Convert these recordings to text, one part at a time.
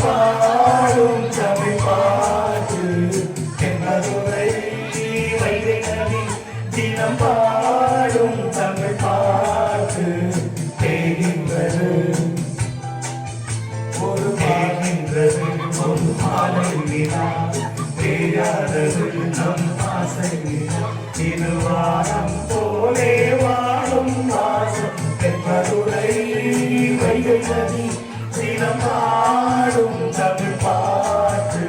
பாடும் தமிழ் பாட்டு தென்மதுரை வைகை நதி தினம் பாடும் தமிழ் பாட்டு தேகின்றது ஒரு தேகின்றது ஒரு மாலை வினா தெரியாதது நம் ஆசை திருவாரம் போலே வாழும் வாசம் தென்மதுரை வைகை நதி தினம் பாடும் தமிழ் பாட்டு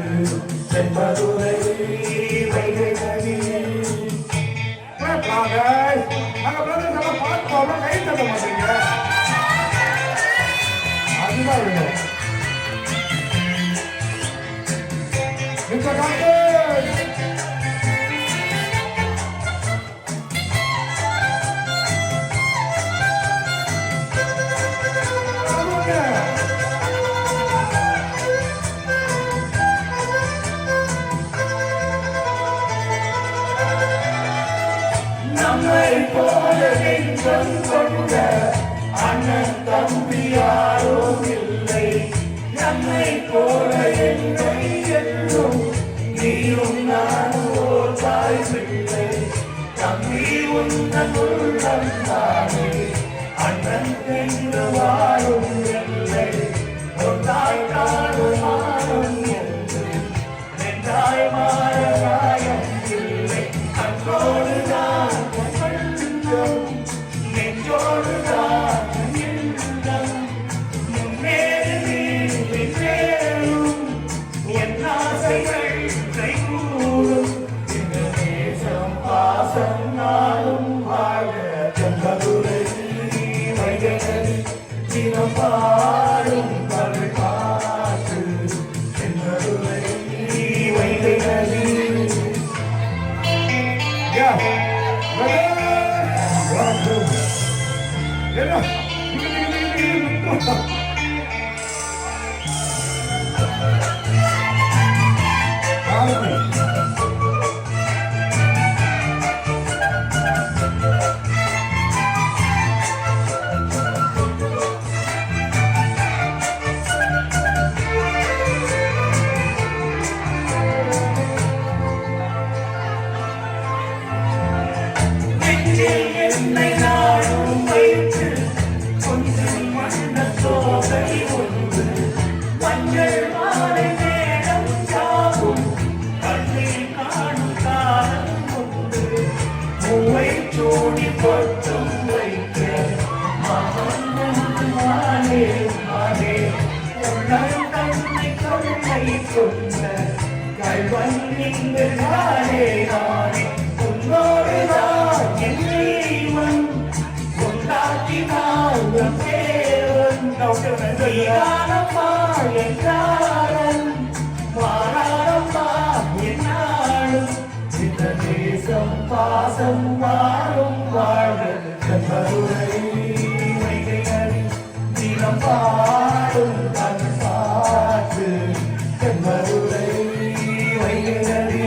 தென்மதுரை வைகை நதி. பாட்டு போடுறோம், கை தட்ட மாட்டீங்க. அதுதான் வேணும். இந்த காட்டு நம்மை போல நெஞ்சம் கொண்ட அண்ணன் தம்பி யாரும் இல்லை. நம்மை போல என்னை என்றும் நீயும் நானும் ஓர் தாய் பிள்ளை. தம்பி உன்னன் உள்ளம் தானே அண்ணன் என்று வாழும் இல்லை. ஒன்றாய் காணும் மாறும் என்று நென்றாய் மாற காயம் இல்லை. அன்றோடுதான் நெஞ்சோடுதான் முன்னேறி வென்றேறும் என் ஆசைகள் கைகூடும். இந்த தேசம் பாசம் நாளும் வாழ தென்மதுரை வைகை நதி தினம் பாடும் தமிழ் பாட்டு தென்மதுரை வைகை நதி. என்னை நாடும் வைத்து கொஞ்சம் மண்ண தோகை ஒன்று மஞ்சள் மாலை நேரம் சாகும் கண்ணில் காணும் காலம் உண்டு. பூவை சூடி பொட்டும் வைக்க மகனே மானே உள்ளம் தன்னை கொள்ளை கொண்ட கைவன் இங்கு நானே நானே உன்னோடுதான் என் ஜீவன் கொண்டாக்கினான் தேவன். நீதானப்பா என் காரன் மாறாரப்பா என் நாடும். இந்த தேசம் பாசம் வாழும் வாழ தென்மதுரை வைகை நதி தினம் பாடும் தமிழ் பாட்டு தென்மதுரை வைகை நதி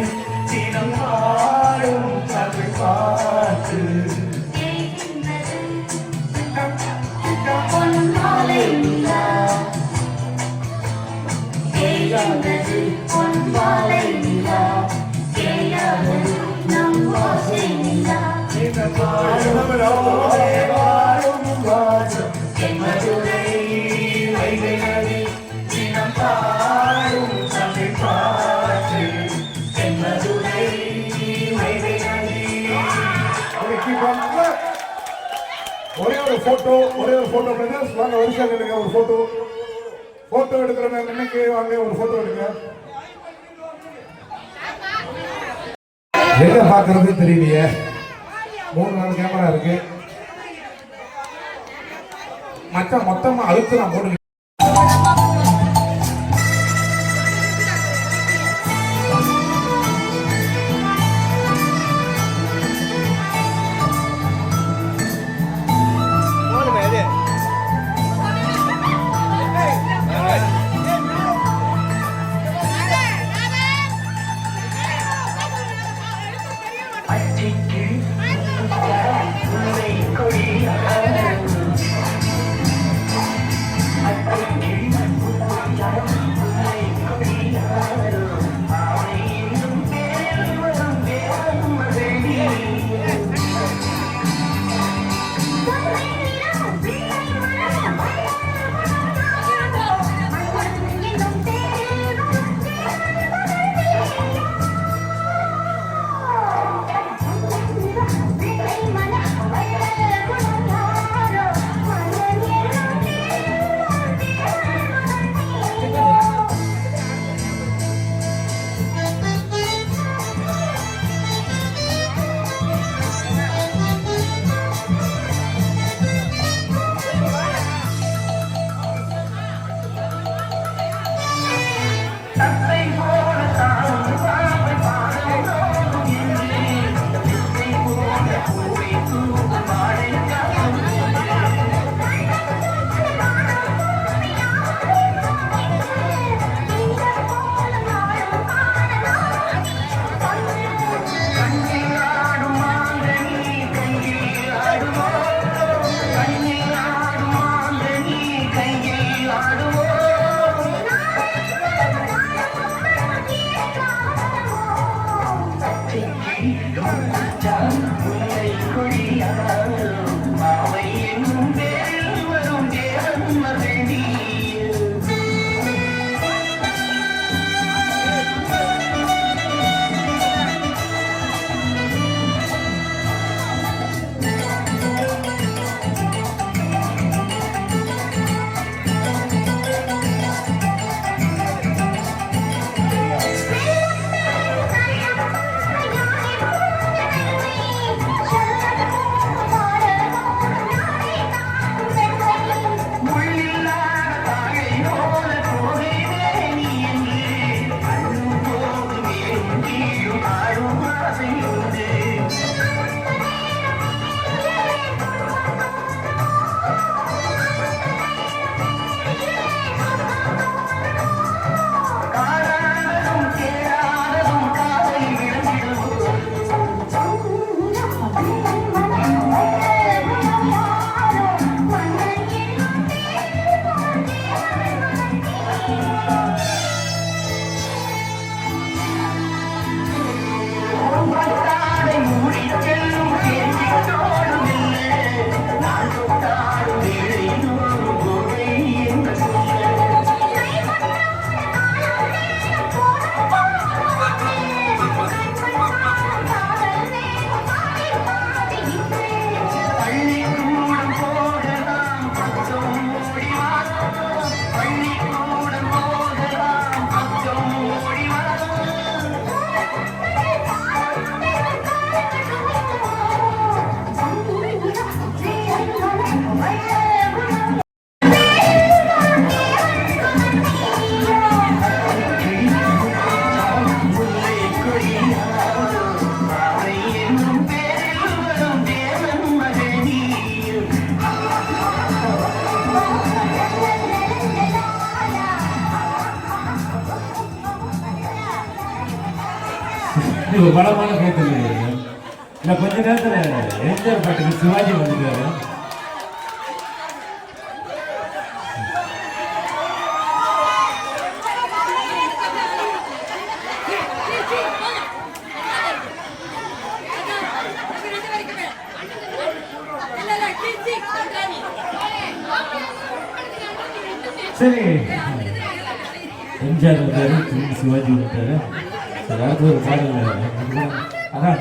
தினம் பாடும் தமிழ் பாட்டு. பொன்மாலை நிலா கேட்கின்றது, பொன்மாலை நிலா கேயாதது நம் ஓசை நிலா. வாழும் வாசம் தென்மதுரை வைகை நதி தினம் பாடும் தமிழ் பாட்டு தென்மதுரை வைகை நதி. ஒரே ஒரு போட்டோ பிரதர்ஸ் வாங்க, வருஷம் எடுங்க ஒரு போட்டோ எடுக்கிறவங்க இன்னைக்கு வாங்க ஒரு போட்டோ எடுங்க. எங்க பாக்குறது தெரியலையே. 3-4 கேமரா இருக்கு. மொத்தமா அழுத்து நான் போட்டு இது ஒரு பலமான கேட்கல. இல்லை கொஞ்ச நேரத்தில் எம்ஜிஆர் பாட்டுக்கு சிவாஜி வந்துட்டாரு. சரி, எம்ஜிஆர் வந்தாரு, சிவாஜி வந்துட்டாரு. அடுத்து ஒரு பாடல் அதான்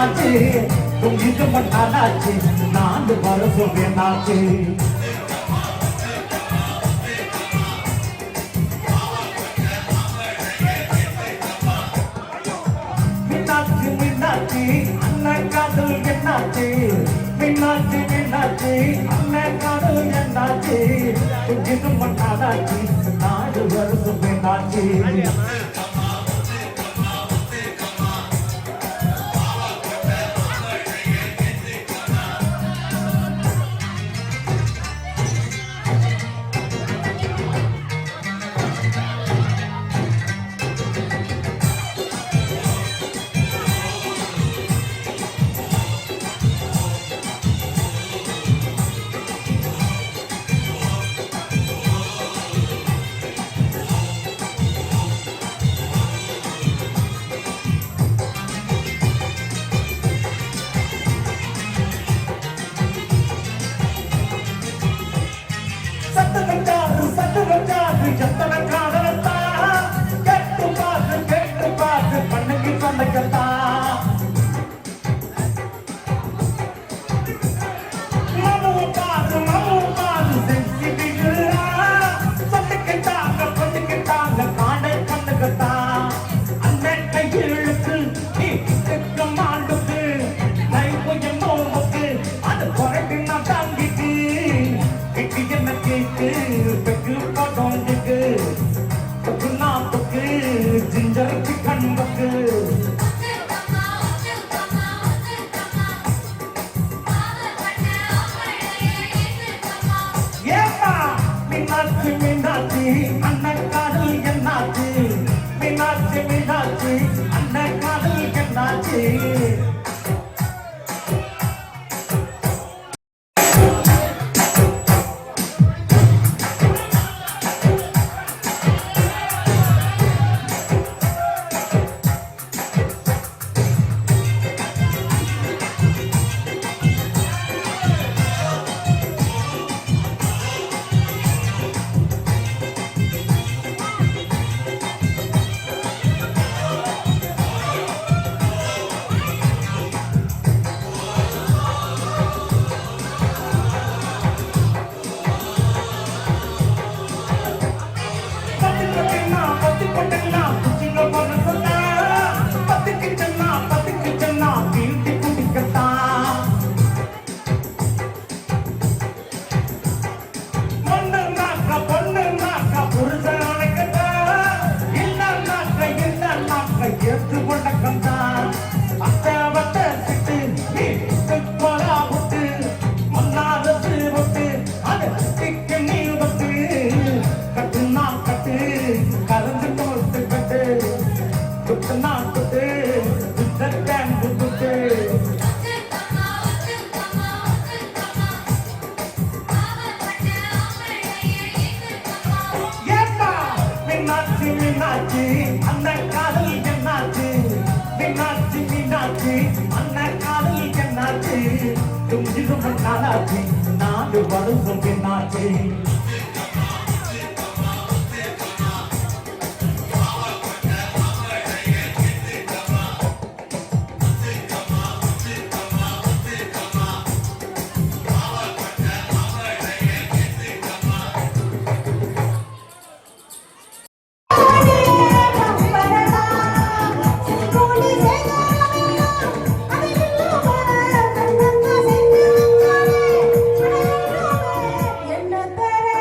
என்னாச்சு உங்களுக்கு பண்ணாச்சு 4 வருஷம் என்னாச்சு மீனாட்சி மீனாட்சி அண்ணன் காதல் என்னாச்சு மீனாட்சி மீனாட்சி அண்ணன் காதல் என்னாச்சு உங்களுக்கு பண்ணாச்சு 4 வருஷம் என்னாச்சு சட்டவச்சாது எத்தனை காதலத்தா கேட்டு பார்த்து பண்ணுக்கு சொன்னக்கத்தா மமு பாது செஞ்சுக்கிட்டா சொட்டுக்கிட்டாங்க காண கண்ணுக்கத்தா அண்ணன் கையில் இழுத்து நீ மாண்டுக்கு நைபுயம் நோம்புக்கு அது குறைக்கு நான் தாங்கிட்டு கெட்டி என்ன கேக்கு பெக்கு போட்டோண்டுக்கு பக்கு நாப்புக்கு ஜிஞ்சருக்கு கண்பக்கு ஏப்பா மீனாட்சி மீனாட்சி அண்ணன் காதல் என்னாச்சு மீனாட்சி மீனாட்சி அண்ணன் காதல் என்னாச்சு மீனாட்சி மீனாட்சி அண்ணன் காதல் என்னாச்சு மீனாட்சி மீனாட்சி அண்ணன் காதல் என்னாச்சு துஞ்சிடும் நாளாச்சு 4 வருஷம் என்னாச்சு என்ன தர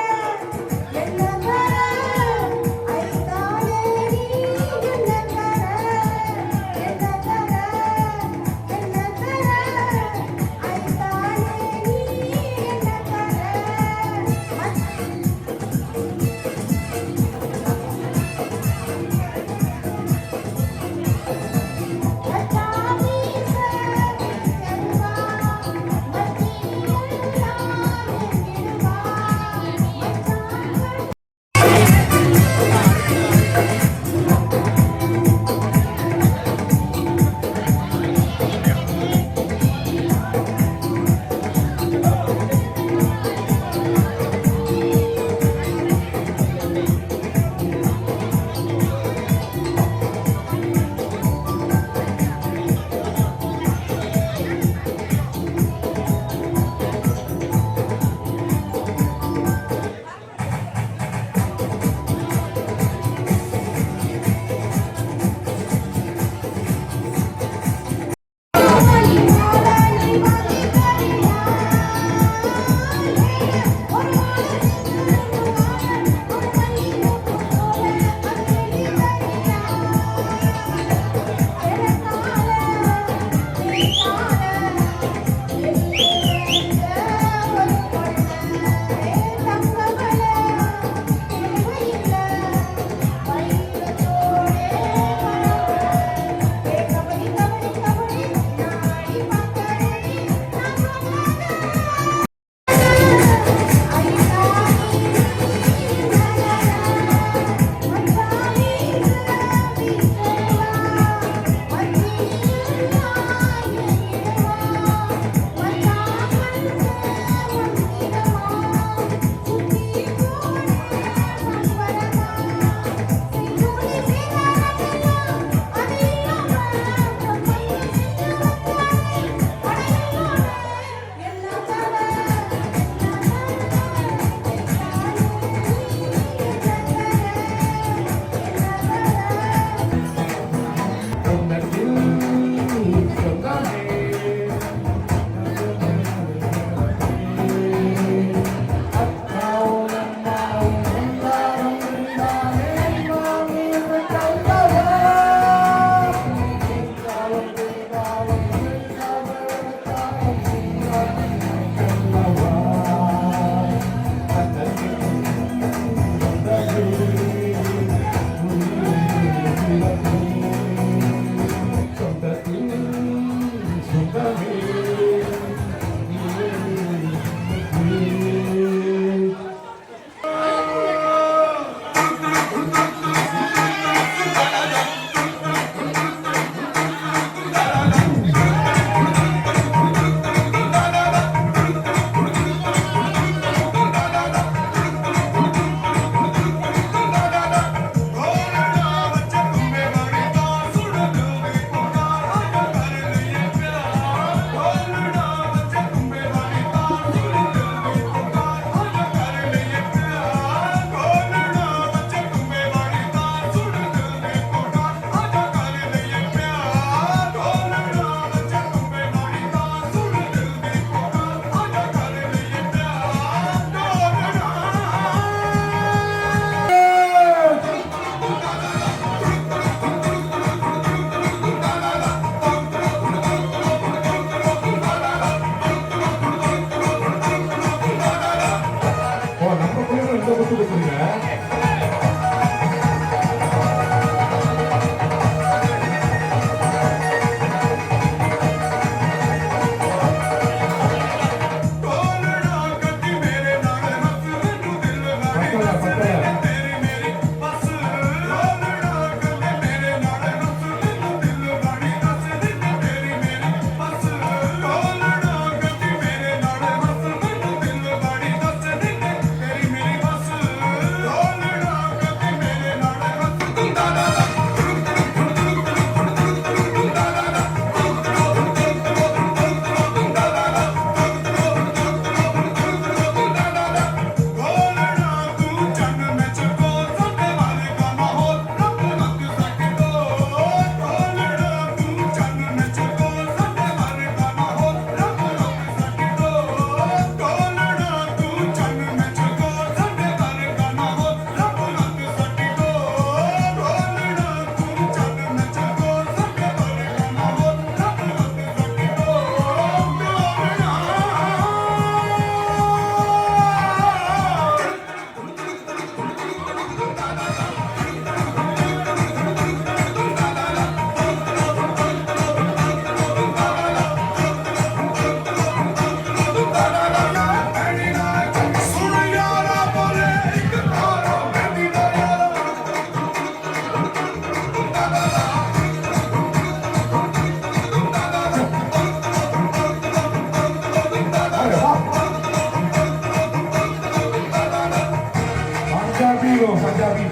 பஞ்சாபி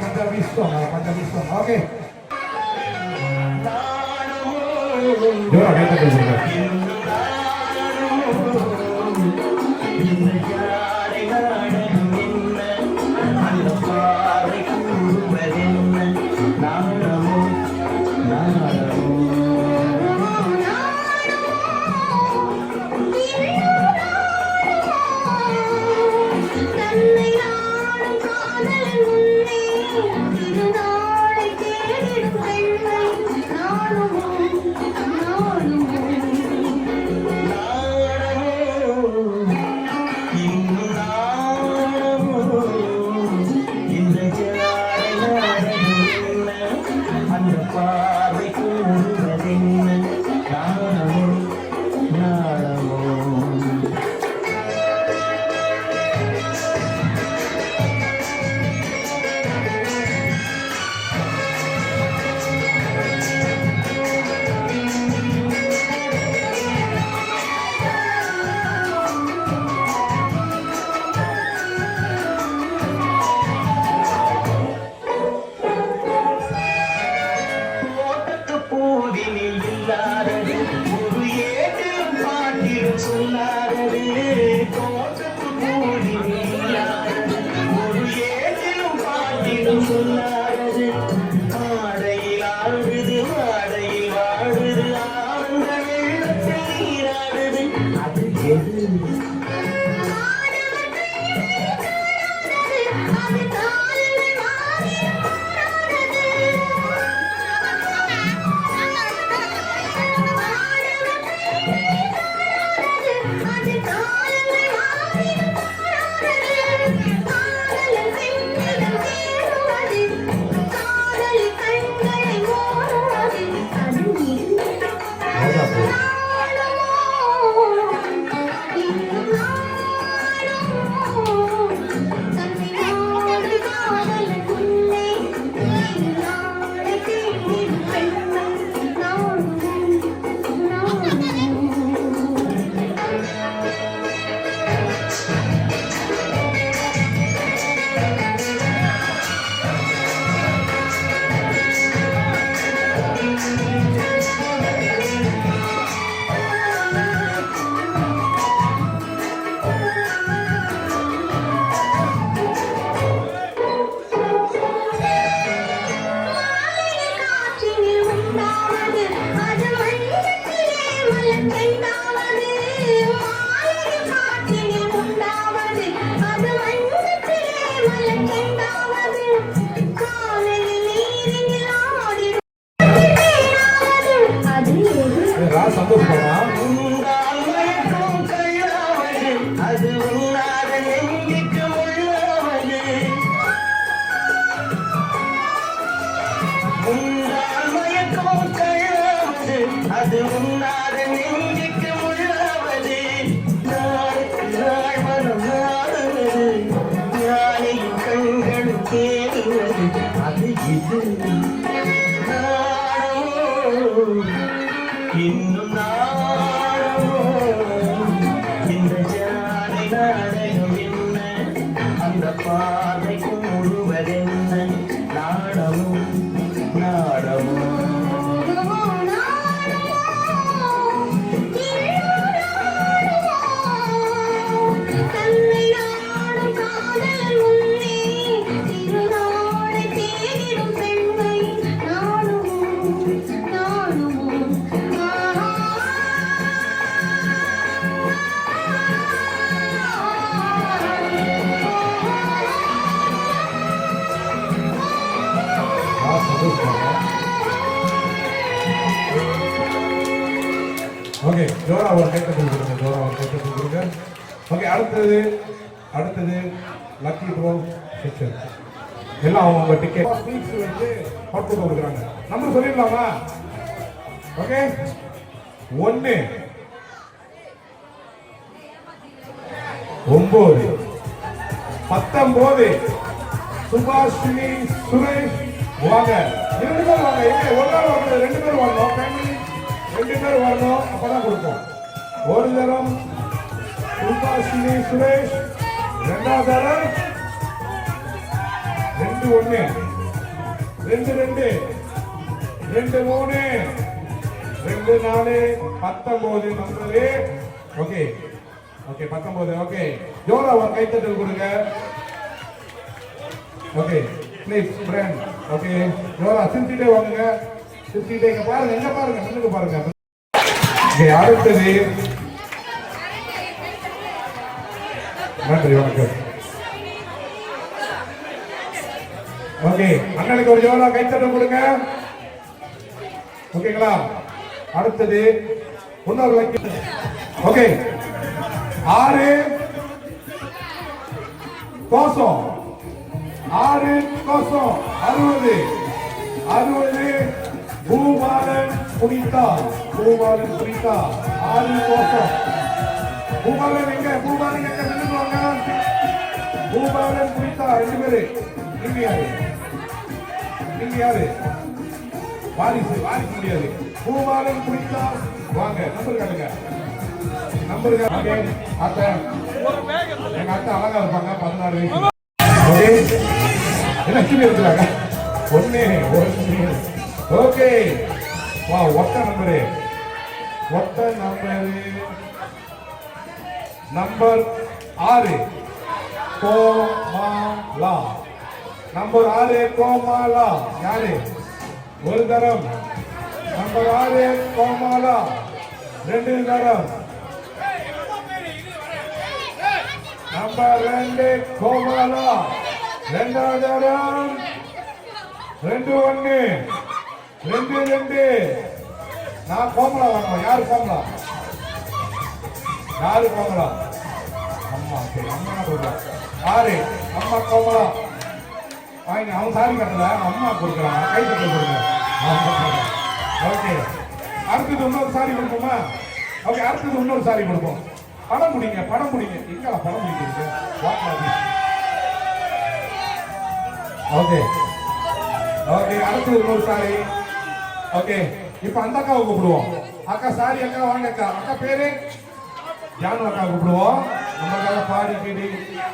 song. Okay. ஜோரா கைத்தட்டி கொடுங்க. ஓகே, ஜோரா ஒரு கைத்தட்டி கொடுங்க. ஓகே, அடுத்தது லக்கி ட்ரோ செக்ஷன். எல்லாம் அவங்க டிக்கெட் ஸ்பீக்ஸ் வச்சு அவுட்புட் கொடுக்குறாங்க. நம்பர் சொல்லிடலாமா? ஓகே, 1 9 19 சுபாஷினி சுரேஷ் வாங்க. 2 பேர் வாங்க. எங்க ஒரு நாள் வாங்க, 2 பேர் வரணும். ஃபேமிலி 2 பேர் வரணும், அப்பதான் கொடுப்போம். ஒரு தரம் சுபாஷினி சுரேஷ், 2வது தரம் 2 1 2 2 2 3 2 4 19 நம்பரு. Okay okay 19. ஓகே ஜோரா ஒரு கைத்தட்டல் கொடுங்க. Okay please friend. ஓகே ஜோரா சிரிச்சிட்டே வாங்க, சிரிச்சிட்டே இங்க பாருங்க, எங்க பாருங்க, முன்னுக்கு பாருங்க. ஓகே அடுத்தது நன்றி வணக்கம். ஓகே அண்ணனுக்கு ஒரு ஜோரா கைத்தட்டல் கொடுங்க. ஓகேங்களா? அடுத்தது இன்னொரு ஓகே 6 கோசம் 6 கோசம் 60 பூபாலன் புனிதா 6 கோசம். பூபாலன் எங்க நின்னுவாங்க. பூபாலன் புனிதா 2 பேரு. நீங்க யாரு வாரிசு முடியாது. பூபாலன் புனிதா வாங்க. நம்பர் காட்டுங்க. அத்தை எங்க அத்தை அழகா இருப்பாங்க. 16 வயசு. என்ன இருக்கிறாங்க. 1 ஓகே வா ஒட்ட நம்பரு நம்பர் 6 கோமாலா. நம்பர் 6 கோமாலா யாரு? ஒரு தரம். நம்பர் 6 கோமாலா 2 தரம். நம்பர் 2 கோமாலா 2வது தரம். 2 1 2 2. நான் கோமலா வாங்க. யாரு கோமலா? அம்மா. சரி அம்மா கொடுக்கலாம். 6 அம்மா கோமலா வாங்க. அவன் சாரி கட்டல, அம்மா கொடுக்குறாங்க. கை தட்டி கொடுங்க. ஓகே அடுத்தது இன்னொரு சாரி கொடுப்போமா? ஓகே அடுத்தது இன்னொரு சாரி கொடுப்போம். படம் முடிங்க. எங்களா படம் முடிக்கிறது? ஓகே ஓகே அடுத்தது இன்னொரு சாரி. ஓகே இப்ப அந்த அக்காவை கூப்பிடுவோம். அக்கா சாரி அக்கா வாங்க. அக்கா பேரு ஜானு அக்கா கூப்பிடுவோம். நமக்காக பாடி கேடி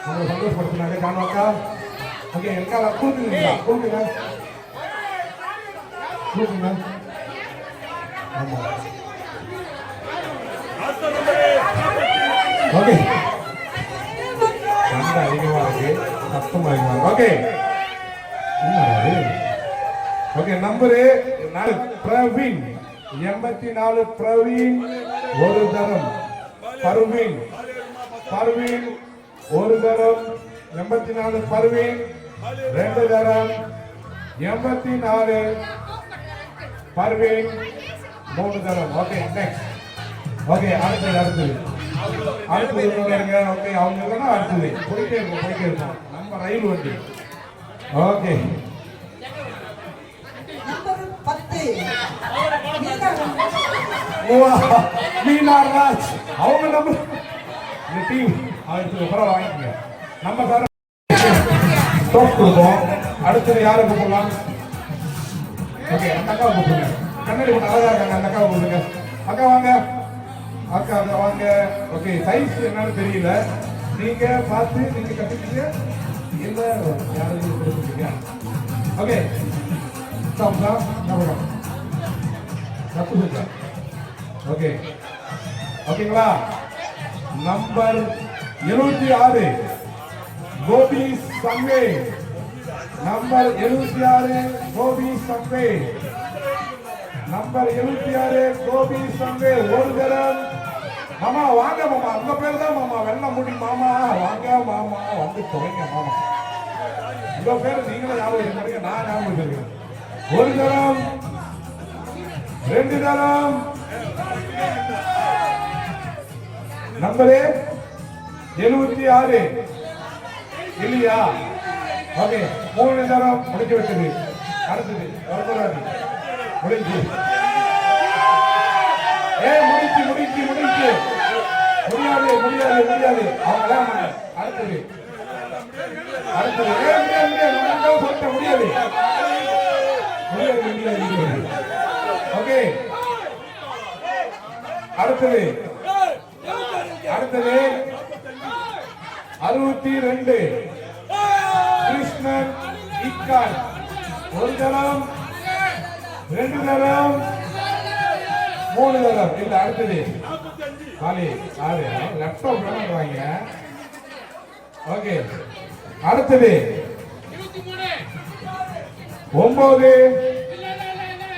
உங்களை சந்தோஷப்படுத்தினாங்க ஜானு அக்கா. ஓகே எங்கால கூப்பிடுங்க. ஆமா ஓகே சண்டை அதிகமா இருக்கு, சத்தமா இருக்கு. Okay okay number Praveen 84 Praveen ஒரு தரம். பர்வீன் ஒரு தரம். 84 பர்வீன் 2 தரம். 84 பர்வீன் 3 தரம். Okay next. ஓகே அடுத்தது ஓகே அவங்க இல்லைன்னா அடுத்தது போயிட்டே இருக்கும். நம்ம ரயில் வண்டி. ஓகே மீனாராஜ் அவங்க நம்பர் இந்த டீம் அதுக்கு அப்புறம் வாங்கிக்கங்க. நம்ம சார் ஸ்டாப் கொடுப்போம். அடுத்தது யாரை கூப்பிடலாம்? ஓகே அந்த அக்காவை கூப்பிடுங்க. கண்ணாடி கொஞ்சம் அழகா இருக்காங்க. அந்த அக்காவை கூப்பிடுங்க. அக்கா வாங்க. ஓகே சைஸ் என்னன்னு தெரியல. நீங்க பார்த்து நீங்க கட்டிக்கிட்டு இல்ல யாரும் கொடுத்துருக்கீங்க. ஓகே ஓகே ஓகேங்களா? நம்பர் 76 கோபி சங்கே. நம்பர் 76 கோபி சங்கே. நம்பர் 76 கோபி சங்கே ஒரு தரம். மாமா வாங்க மாமா. உங்க பேர் தான் மாமா. வெள்ளம் முடி மாமா வாங்க மாமா. வந்து தொலைங்க மாமா. உங்க பேரு நீங்களும் ஞாபகம் இருக்கீங்க, நான் ஞாபகம் இருக்கேன். ஒரு தரம் 2 தரம். நம்பரு 76 இல்லையா? ஓகே 3 தரம் முடிச்சு வச்சது. அடுத்தது முடிஞ்சு. முடிச்சு முடியாது. அவங்க அடுத்தது முடியாது. ஓகே அடுத்தது 62 கிருஷ்ணன் இக்கால் ஒரு தரம், ரெண்டு தரம், மூணு தரம். இல்ல அடுத்தது காலி ஆறு லேப்டாப் வாங்க. ஓகே அடுத்தது 9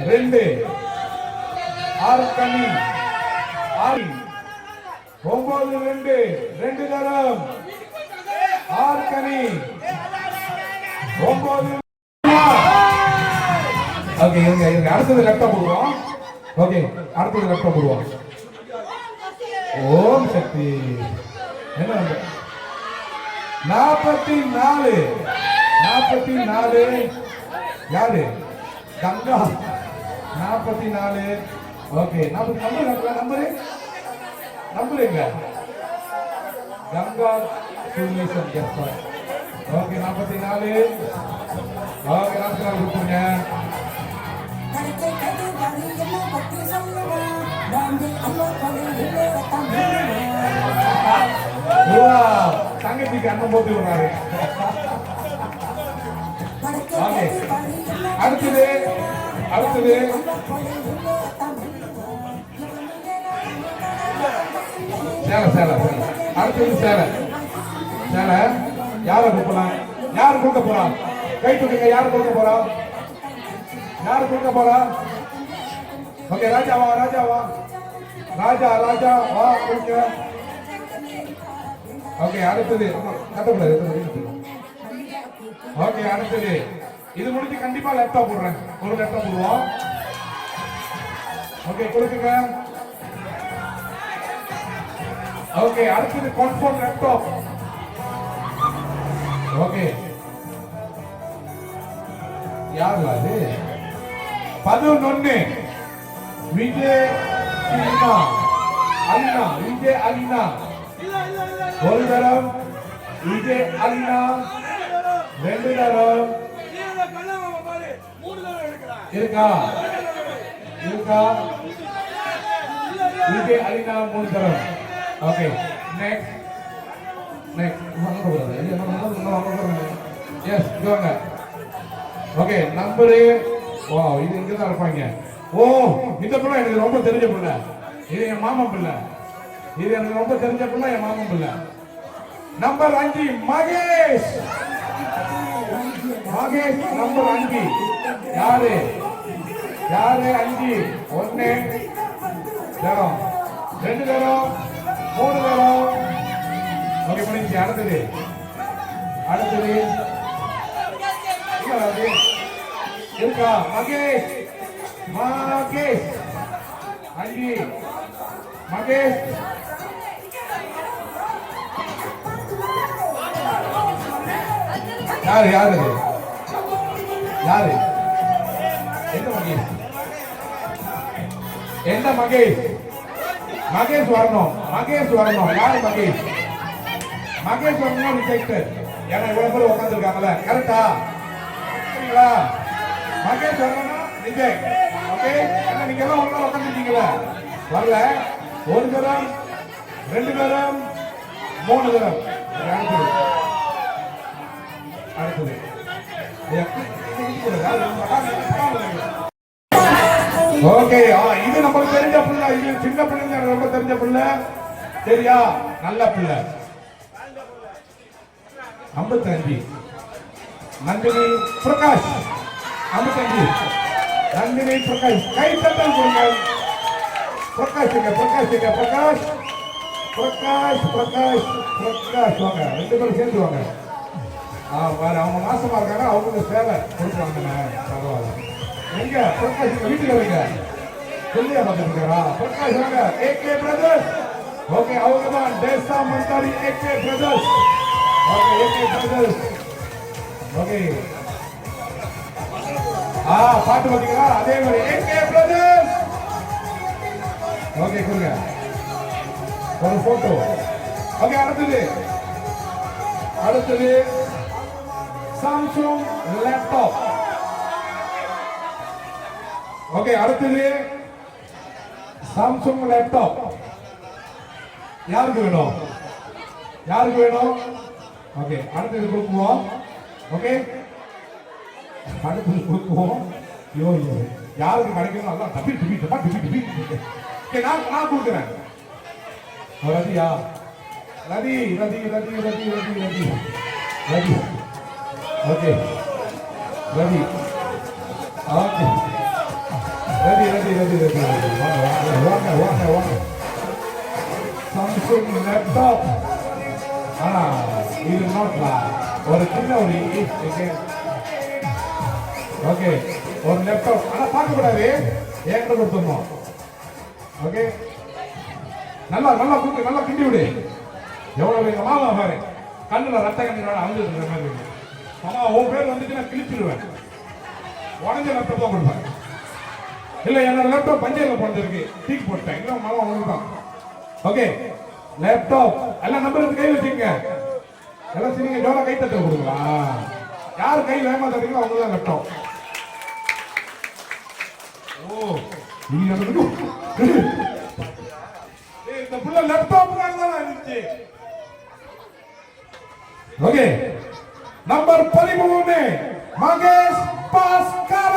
2 ஆர்கனி 9 2 2 தரம் ஆர்கனி 9. ஓகே இருங்க அடுத்தது லேப்டாப் போடுவோம். ஓகே அடுத்தது லேப்டாப் போடுவோம். ஓம் சக்தி என்ன 44 யாரு கங்கா 44. ஓகே நம்பருங்க கங்கா சுமேஷன் ஜெஃபர். ஓகே 44. ஓகே 44 கொடுத்துருங்க. தங்கச்சிக்கு அண்ணன் போட்டு விடுறாரு. ஓகே அடுத்தது சேலை அடுத்தது சேலை யார கூப்பிடலாம்? யார் கொடுக்க போறா? கை தூக்குங்க. யார் கொடுக்க போறா? ஓகே ராஜா வா கொடுங்க. ஓகே அடுத்தது ஓகே அடுத்தது இது முடிஞ்சு கண்டிப்பா லேப்டாப் போடுறேன். ஒரு லேப்டாப் போடுவோம். ஓகே கொடுக்குங்க. ஓகே அடுத்தது கன்ஃபார்ம் லேப்டாப். ஓகே யார் அது? 11 விஜய் அலினா ஒரு தரம், விஜய் அலினா 2 தரம். இருக்கா விஜய் அலினா 3 தரம். ஓகே நெக்ஸ்ட் எஸ் வாங்க. ஓகே நம்பரு இது இங்க தான் இருப்பாங்க. இந்த பிள்ளை எனக்கு ரொம்ப தெரிஞ்ச பிள்ளை. இது என் மாமன் பிள்ளை. Number 5 Mahesh number 5. யாரு 5? 1 தரம், 2 தரம், 3 தரம். ஓகே முடிஞ்சு. அடுத்தது இருக்கா? மகேஷ் 5 மகேஷ். யாரு என்ன மகேஷ் வரணும். யாரு மகேஷ் வரணும். ரிஜெக்டட். ஏன்னா இவ்வளவு பேர் உட்காந்துருக்காங்கல்ல. கரெக்டா? மகேஷ் வரணும்னா ரிஜெக்ட். ஓகே நீங்க எல்லாம் ஒண்ணா உட்காந்துருக்கீங்களா? வரல. 1 தரம், 2 தரம், 3 தரம். அடுத்தது ஓகே இது நமக்கு தெரிஞ்ச பிள்ளை. இது சின்ன பிள்ளைங்க ரொம்ப தெரிஞ்ச பிள்ளை. சரியா? நல்ல பிள்ளை. 55 நந்தினி பிரகாஷ். 55 நந்தினி பிரகாஷ். கை தட்டல் கொடுங்க. பிரகாஷ் வாங்க. 2 பேரும் சேர்ந்து வாங்க. அவங்க மாசமா இருக்காங்க. அவங்களுக்கு சேவை கொடுக்குறாங்க. பரவாயில்ல. எங்க பிரகாஷ் வீட்டுல வைங்க. சொல்லியா பார்த்துருக்காரா? பிரகாஷ் வாங்க. AK brothers. ஓகே அவங்க தான் தேசா மந்தாரி ஏகே பிரதர்ஸ். ஓகே பாட்டு பாத்தீங்களா? அதே மாதிரி ஏகே பிரதர்ஸ். ஓகே கொடுங்க ஒரு போட்டோ. ஓகே அடுத்தது சாம்சங் லேப்டாப். ஓகே அடுத்தது சாம்சங் லேப்டாப். யாருக்கு வேணும்? ஓகே அடுத்தது கொடுப்போம். ஓகே அடுத்து கொடுக்குவோம். ஐயோ யாருக்கு கிடைக்கணும் நல்லா தப்பி டிபி டப்பா டிபி டிபி. ஓகே நான் கொடுக்குறேன். ரதியா ரதி ரதி ரதி ரதி ரதி ரதி ரதி ஓகே ரதி ஓகே ரதி ரதி ரதி ரதி வாங்க வாங்க வாங்க. Samsung laptop. இது நோட்லா ஒரு சின்ன ஒரு இங்கிலீஷ். ஓகே ஒரு லேப்டாப். ஆனால் பார்க்கக்கூடாது, ஏங்கிட்ட கொடுத்துடணும். ஓகே நல்லா நல்லா கொடுத்து நல்லா கிண்டி விடு. எவ்வளோ எங்கள் மாமா பாரு கண்ணில் ரத்த கண்ணீரோட அழுதுன்ற மாதிரி. மாமா உன் பேர் வந்துட்டு நான் கிழிச்சிடுவேன். உடஞ்ச லேப்டாப் தான் கொடுப்பேன். இல்லை என்னோட லேப்டாப் பஞ்சையில் போனதுருக்கு தீக்கு போட்டேன். இல்லை மாமா உங்களுக்கு தான். ஓகே லேப்டாப் எல்லாம் நம்பர் எடுத்து கை வச்சுங்க. எல்லாம் சரிங்க ஜோரா கை தட்ட கொடுங்களா. யார் கை வேகமா தட்டுங்களோ அவங்க தான் லேப்டாப். ஓ நீங்க இந்த புள்ள லேப்டாப் தான் இருந்துச்சு. Okay number 13 Mahesh Bhaskar.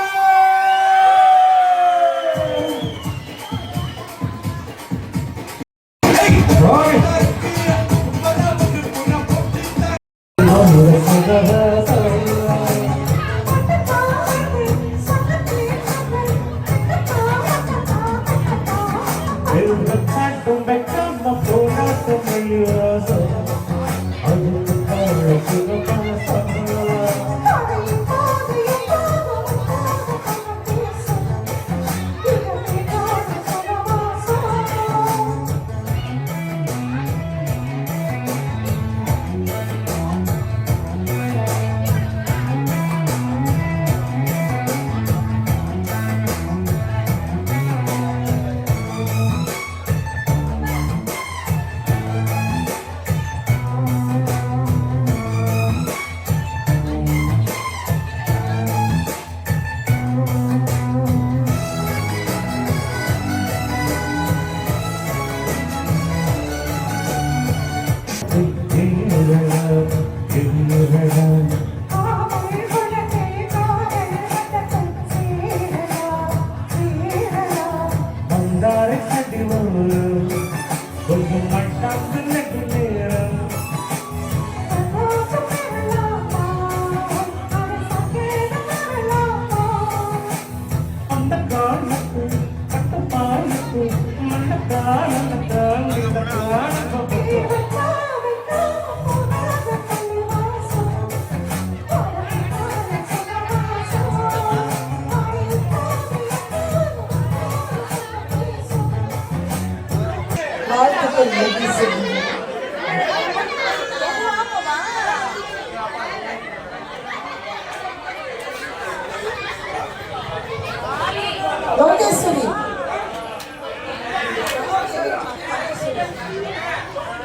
லோகேஸ்வரி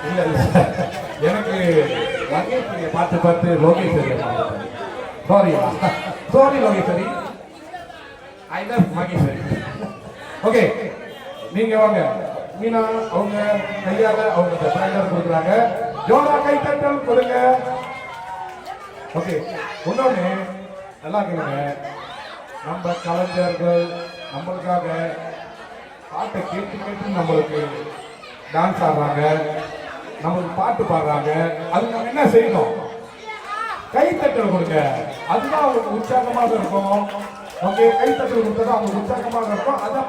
இல்ல இல்ல எனக்கு லோகேஸ்வரியை பார்த்து பார்த்து லோகேஸ்வரியை sorry sorry Lokeshwari I love Maheshwari. Okay நீங்க வாங்க மீனா அவங்க கையால அவங்க ட்ரைனர் கொடுக்குறாங்க. ஜோரா கை தட்டல் கொடுங்க. ஓகே இன்னொன்னு நல்லா கேளுங்க. நம்ம கலைஞர்கள் நம்மளுக்காக பாட்டை கேட்டு கேட்டு நம்மளுக்கு டான்ஸ் ஆடுறாங்க, நம்மளுக்கு பாட்டு பாடுறாங்க. அது நம்ம என்ன செய்யணும்? கை தட்டல் கொடுங்க. அதுதான் அவங்களுக்கு உற்சாகமாக இருக்கும். ஓகே கை தட்டல் கொடுத்தா அவங்களுக்கு உற்சாகமாக இருக்கும். அதை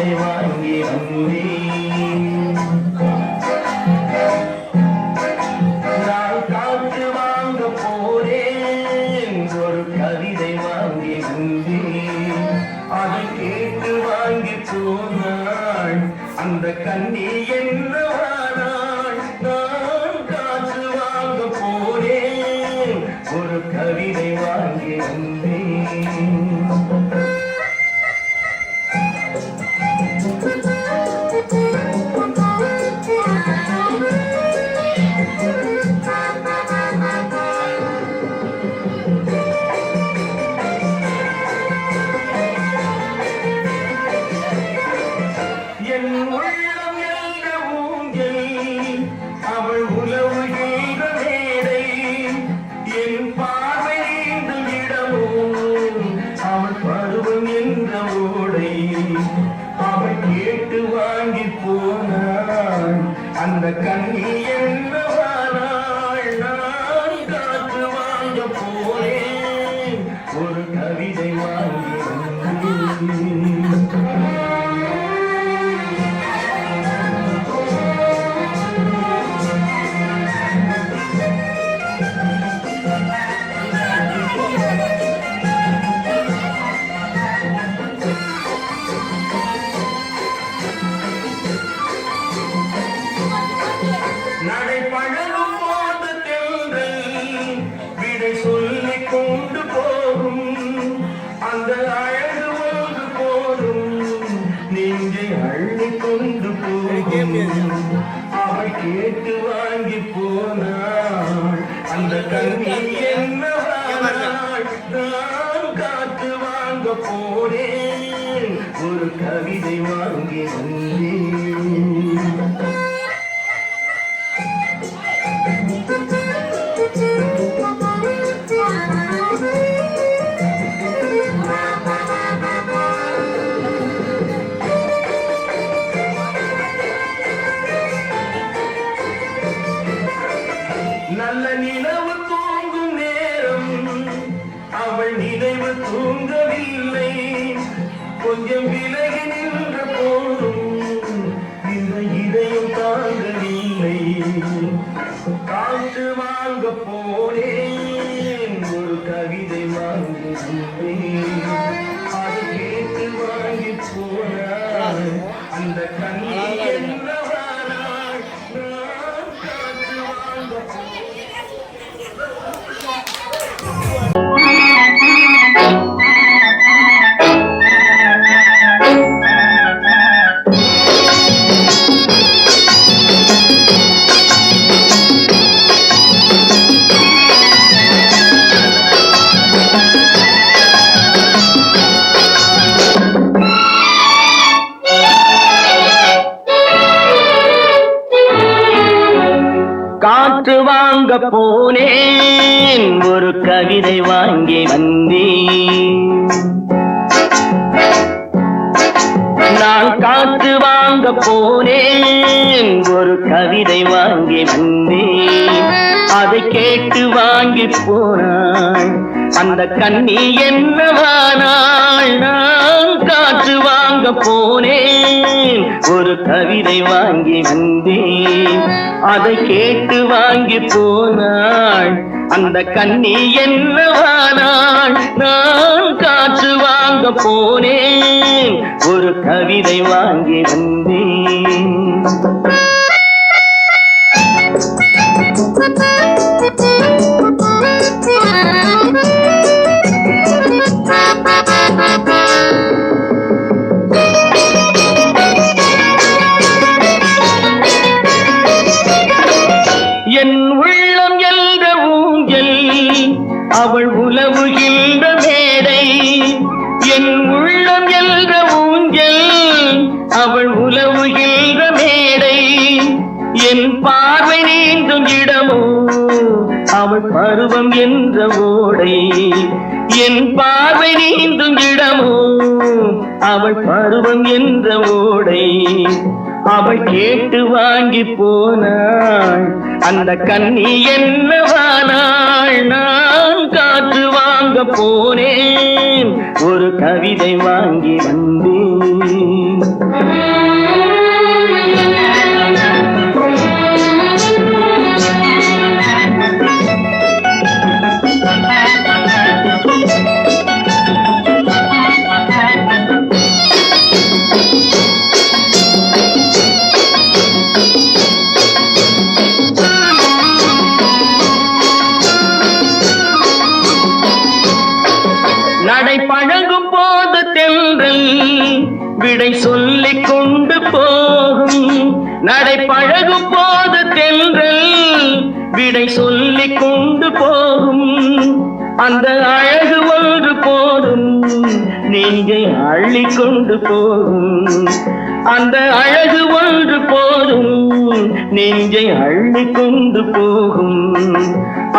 கவிதை வாங்கி வந்தேன். நான் காற்று வாங்க போனேன், ஒரு கவிதை வாங்கி வந்தேன். அதை கேட்டு வாங்கி போனாள் அந்த கண்ணி என்னவானாள். நான் காற்று வாங்க போனேன், ஒரு கவிதை வாங்கி வந்தேன். என் உள்ளம் என்ற ஊஞ்சல், அவள் உலவுகின்ற மேடை. என் பார்வை நீந்தும் இடமும், அவள் பருவம் என்ற ஓடை. அவள் கேட்டு வாங்கி போனாள் அந்த கண்ணி என்னவானாள். நான் காற்று வாங்க போனேன், ஒரு கவிதை வாங்கி வந்தேன். நடைபழகும் போது தென்றல் விடை சொல்லிக் கொண்டு போகும். அந்த அழகு ஒன்று போதும் நெஞ்சை அள்ளி கொண்டு போகும். அவள் கேட்டு வாங்கி போனாள் அந்த கண்ணி என்னவானாள். நான் காற்று வாங்க போனேன், ஒரு கவிதை வாங்கி வந்தேன். நல்ல நிலவு தூங்கும் நேரம், அவள் நினைவு தூங்கவில்லை. கொஞ்சம் விலகி நின்ற போதும் இந்த இதயம் தாங்கவில்லை. காற்று வாங்க போனேன், ஒரு கவிதை வாங்கி வந்தேன். அது கேட்டு வாங்கி போனாள் அந்த கண்ணி என்னவானாள். நான் காற்று வாங்க காற்று வாங்க போனேன், ஒரு கவிதை வாங்கி வந்தேன். நான் காற்று வாங்க போனேன், ஒரு கவிதை வாங்கி வந்தேன். அதை கேட்டு வாங்கி போனாள் அந்த கண்ணி என்னவானாள். நான் காற்று வாங்க போனேன், ஒரு கவிதை வாங்கி வந்தேன். அதை கேட்டு வாங்கி போனாள் அந்த கண்ணி என்னவானாள். நான் காற்று வாங்க போனேன், ஒரு கவிதை வாங்கி வந்தேன். என் உள்ளம் என்ற ஊஞ்சல், அவள் உலவுகின்ற மேடை. என் உள்ளம் என்ற ஊஞ்சல், அவள் உலவுகின்ற மேடை. என் பார்வை நீந்தும் இடமோ, அவள் பருவம் என்ற ஓடை. என் பார்வை நீந்தும் இடமோ, அவள் பருவம் என்ற ஓடை. அவள் கேட்டு வாங்கி போனாள் அந்த கண்ணி என்னவானாள். நான் காற்று வாங்க போனேன், ஒரு கவிதை வாங்கி வந்தேன். விடை சொல்லிக் கொண்டு போகும் நடை பழகும் போது தென்றல் விடை சொல்லிக் கொண்டு போகும் அந்த அழகு ஒன்று போதும் நெஞ்சை அள்ளிக் கொண்டு போகும் அந்த அழகு ஒன்று போதும் நெஞ்சை அள்ளிக் கொண்டு போகும்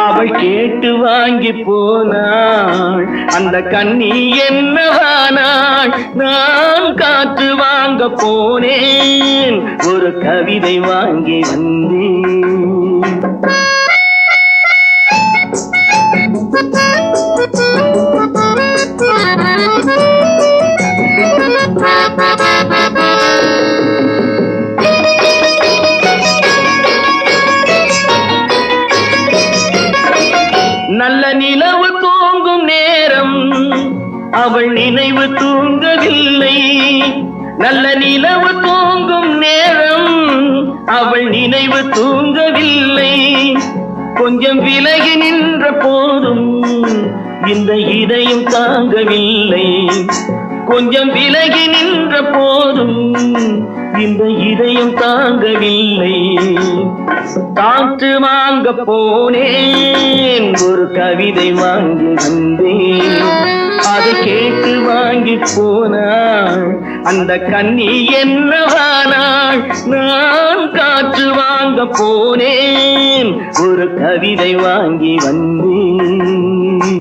அவள் கேட்டு வாங்கி போனாள் அந்த கண்ணி என்னவானாள் நான் காற்று வாங்க போனேன் ஒரு கவிதை வாங்கி வந்தேன் நல்ல நிலவு தூங்கும் நேரம் அவள் நினைவு தூங்கவில்லை நல்ல நிலவு தூங்கும் நேரம் அவள் நினைவு தூங்கவில்லை கொஞ்சம் விலகி நின்ற போதும் இந்த இதயம் தாங்கவில்லை கொஞ்சம் விலகி நின்ற போதும் இந்த இதயம் தாங்கவில்லை காற்று வாங்க போனேன் ஒரு கவிதை வாங்கி வந்தேன் அதை கேட்டு வாங்கி போனாள் அந்த கண்ணி என்னவானாள் நான் காற்று வாங்க போனேன் ஒரு கவிதை வாங்கி வந்தேன்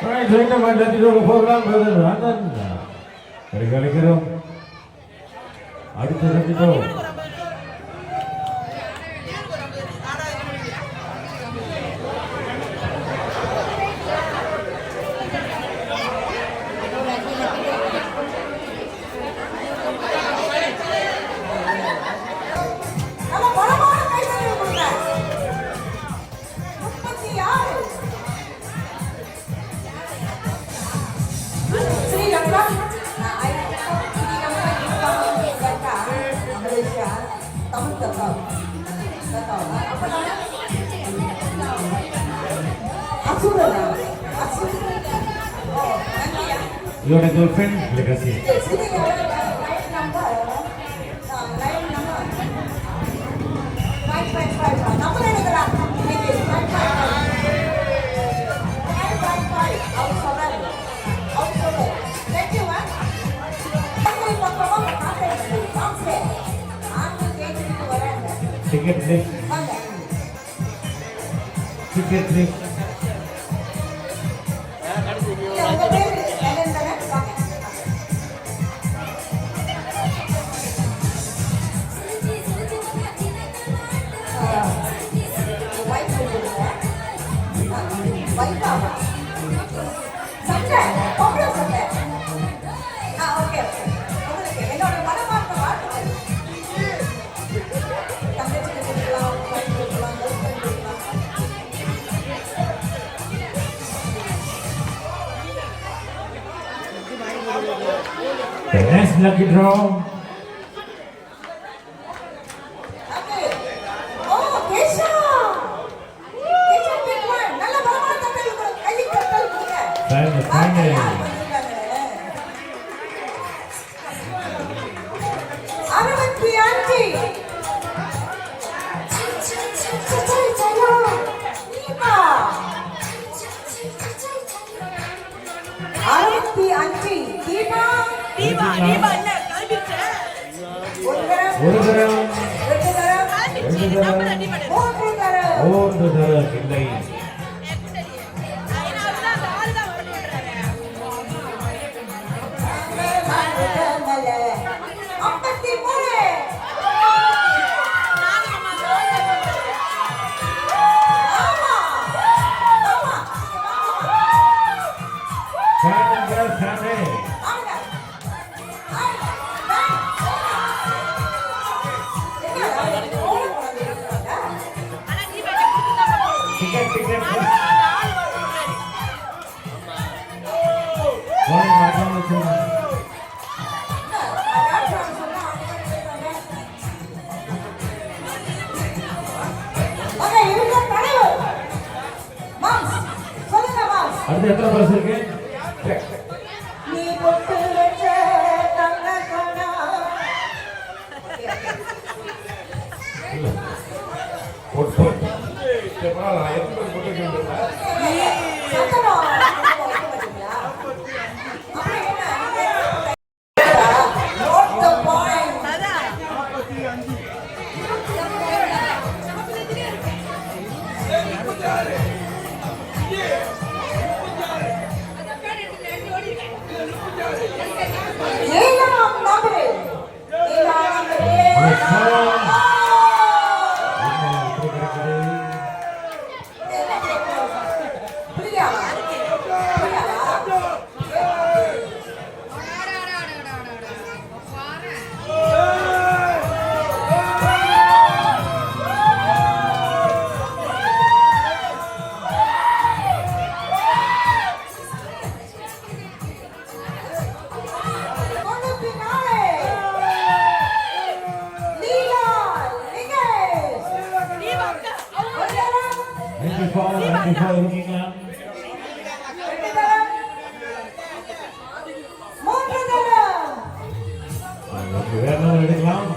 Saya pada tidur program berada kali-kali kira அடுத்த சந்திப்போ நம்ம பலமான கைதறி கொடுங்க 36 ஸ்ரீலங்கா தமிழ் கத்தா அப்ப அசுரனா Your girlfriend legacy. Ticket list. Ticket list. The next lucky draw. Final. ஒரு தரம் மூன்று தரம் இல்லை அடுத்து எத்தனை பரிசு இருக்கு நீ பொட்டு வச்ச தங்க கணா போட்டு நான் எப்படி போட்டுக்கிட்டு எடுக்கலாம்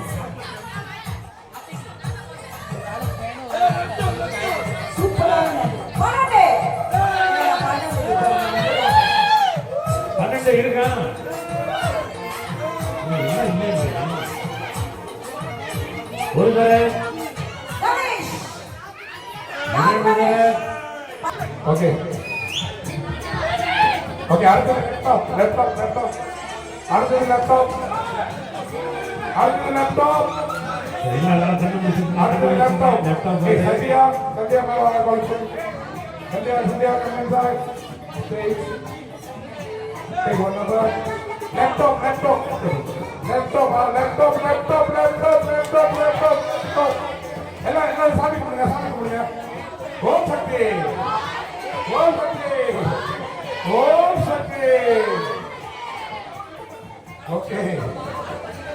பன்னெண்டு இருக்கா ஒரு தரம் ஓகே ஓகே அடுத்தது லேப்டாப் அடுத்தது லேப்டாப் எல்லாம் கண்டுபிடிச்சிருக்கோம். அடுத்தது லேப்டாப் லேப்டாப் சந்தியா மேல வாங்க college Sandhya comment sir Take one number. Laptop. எல்லாம் சாமி கும்பிடுங்க. ஓம் சக்தி. ஓகே.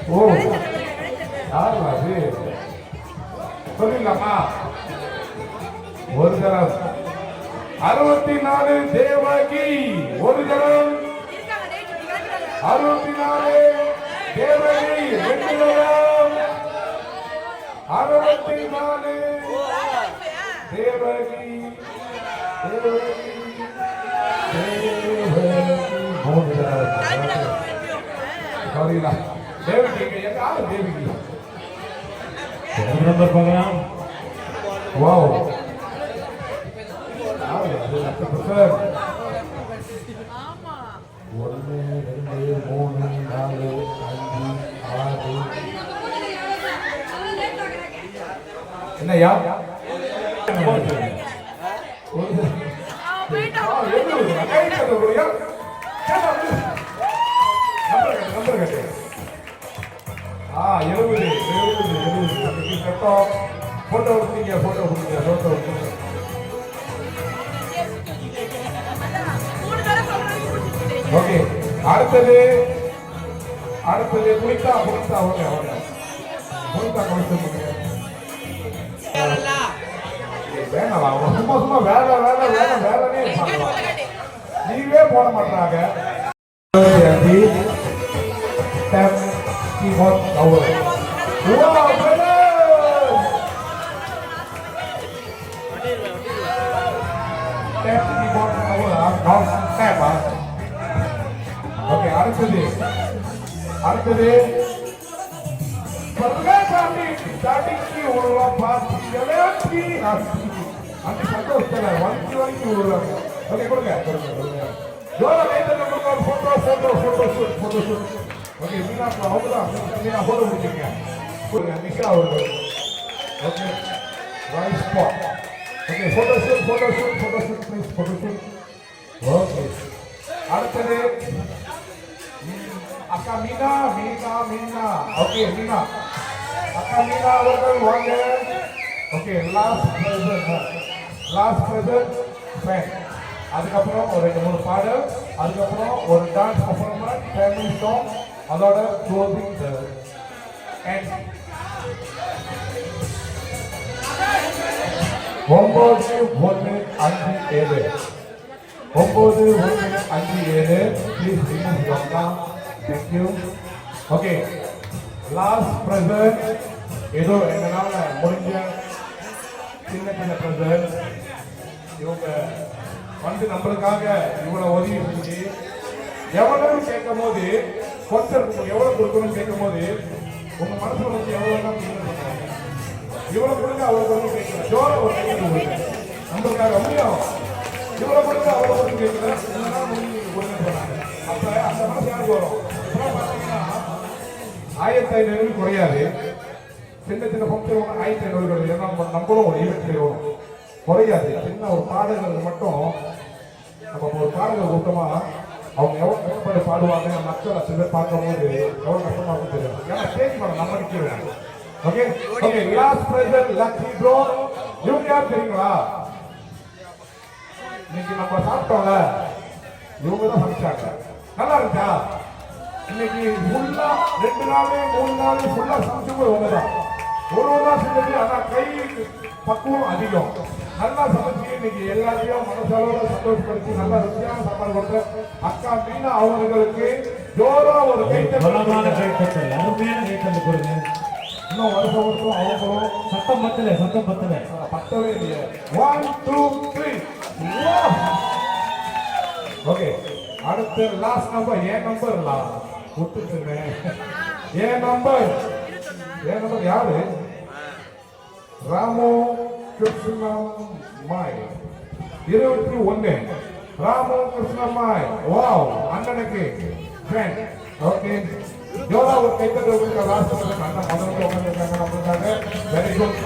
ஓ. யார் அது? சொல்லிடலாமா? ஒரு தரம் 64 தேவகி ஒரு தரம் 64 தேவகி 2 தரம் 64 தேவகி 3 தரம் சாரிடா தேவகி யார் தேவகி நம்பர் பார்க்கலாம். வாவ் சார் 1 2 3 4 5 6 என்னையா போட்டோ ஓகே அடுத்தது குளித்தா ஓகே குளித்தா குளிச்சு வேணாம் சும்மா வேலைனே நீவே போட மாட்டாங்க ஓகே அடுத்தது தடிக்கு உள்ள பாத்திகளே அந்த சந்தோஷத்துல வங்கி விடுறாங்க. ஓகே கொடுங்க ஜோர லைட்டை போட்டோ ஷூட் ஓகே மீனா அவங்கதான் போட்டோ முடிச்சிருங்க கொடுங்க நிஷா அவர்கள் okay right spot okay photo shoot please photo shoot okay அடுத்தது அக்கா மீனா ஓகே மீனா அக்கா மீனா அவர்கள் வாங்க ஓகே லாஸ்ட் பிரசன்ட் ஃபேன் அதுக்கப்புறம் ஒரு 2-3 பாடல் அதுக்கப்புறம் ஒரு டான்ஸ் பர்ஃபார்மன்ஸ் ஃபேமிலி சாங் அதோட closing and 9-1-5-7 please remove your com thank you okay last present ஏதோ எங்களால முடிஞ்ச சின்ன பிரசன்ட் இவங்க வந்து நம்மளுக்காக இவ்வளவு உதவி செஞ்சு எவ்வளவு கேட்கும் போது கொஞ்சம் எவ்வளவு கொடுக்கணும்னு கேட்கும் போது உங்க மனசுல வந்து எவ்வளவு இவ்வளவு கொடுங்க அவ்வளவு கொடுங்க கேட்கல ஜோர ஒரு கேட்க கொடுங்க நம்மளுக்காக முடியும் இவ்வளவு கொடுங்க அவ்வளவு கொடுங்க கேட்கல கொடுங்க போனாங்க அப்ப அந்த மனசு யாருக்கு வரும் பாத்தீங்கன்னா 1500 குறையாது சின்ன ஃபங்க்ஷன் 1500 கிடையாது நம்மளும் ஒரு ஈவெண்ட் செய்வோம் குறையாது சின்ன ஒரு பாடல்கள் மட்டும் நம்ம ஒரு பாடல்கள் கூட்டமா அவங்க எவ்வளவு கஷ்டப்பட்டு பாடுவாங்க மக்கள் 10 பேர் பார்க்கும்போது எவ்வளவு கஷ்டமா இருக்கும் தெரியும் ஏன்னா ஸ்டேஜ் மேல நம்ம நிற்கிறோம் okay last present lucky bro இவங்க யார் தெரியுங்களா இன்னைக்கு நம்ம சாப்பிட்டோம்ல இவங்க தான் சமைச்சாங்க நல்லா இருக்கா இன்னைக்கு ஃபுல்லா 2 நாள் 3 நாள் ஃபுல்லா சமைச்சவங்க இவங்க தான் ஒரு நாள் செஞ்சது ஆனா கை பக்குவம் அதிகம் நல்லா சமைச்சு இன்னைக்கு எல்லாத்தையும் மனசாலோட சந்தோஷப்படுத்தி நல்லா ருசியான சாப்பாடு கொடுத்த அக்கா மீனா அவர்களுக்கு ஜோரா ஒரு கைத்தட்டல் அருமையான கைத்தட்டல் கொடுங்க. இன்னும் வருஷம் அவங்களும் சத்தம் பத்தவே இல்லையே 1 2 3 ஓகே அடுத்த லாஸ்ட் நம்பர் ஏன் நம்பர்லாம் கொடுத்துருக்கேன் ஏன் நம்பர் யாரு ராமோ கிருஷ்ணம் மாய் 21 ராமு கிருஷ்ணம்மாய் வாவ் அண்ணனுக்கு ஃப்ரெண்ட் ஓகே ஜோரா ஒரு கைத்தட்டு உங்களுக்கு ராஷ்டிரபதி அண்ணா முதல்ல உட்கார்ந்திருக்காங்க நம்மளுக்காக very good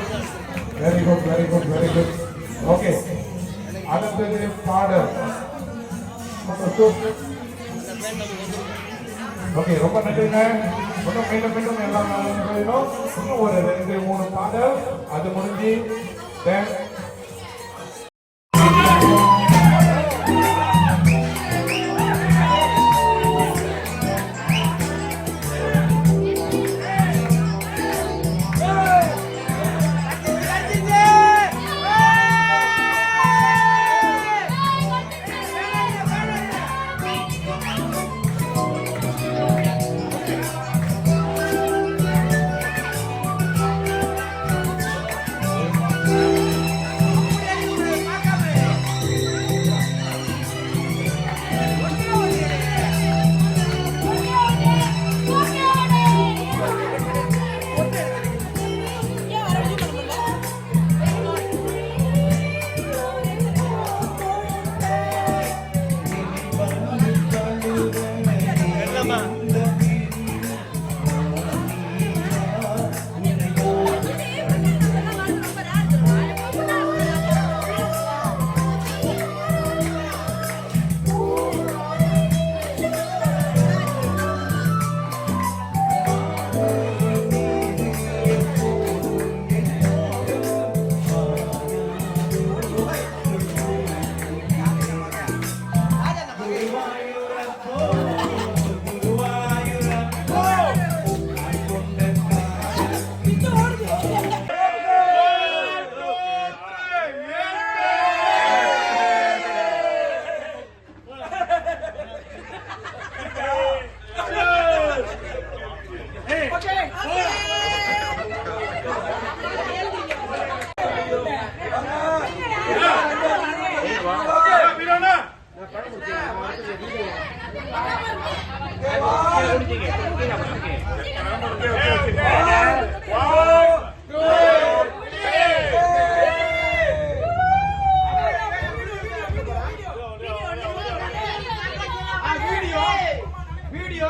very good very good very good okay அடுத்தது பாடல் ஓகே ரொம்ப நன்றிங்க இன்னும் மீண்டும் மீண்டும் எல்லாம் இன்னும் ஒரு 2-3 பாடல் அது முடிஞ்சு வீடியோ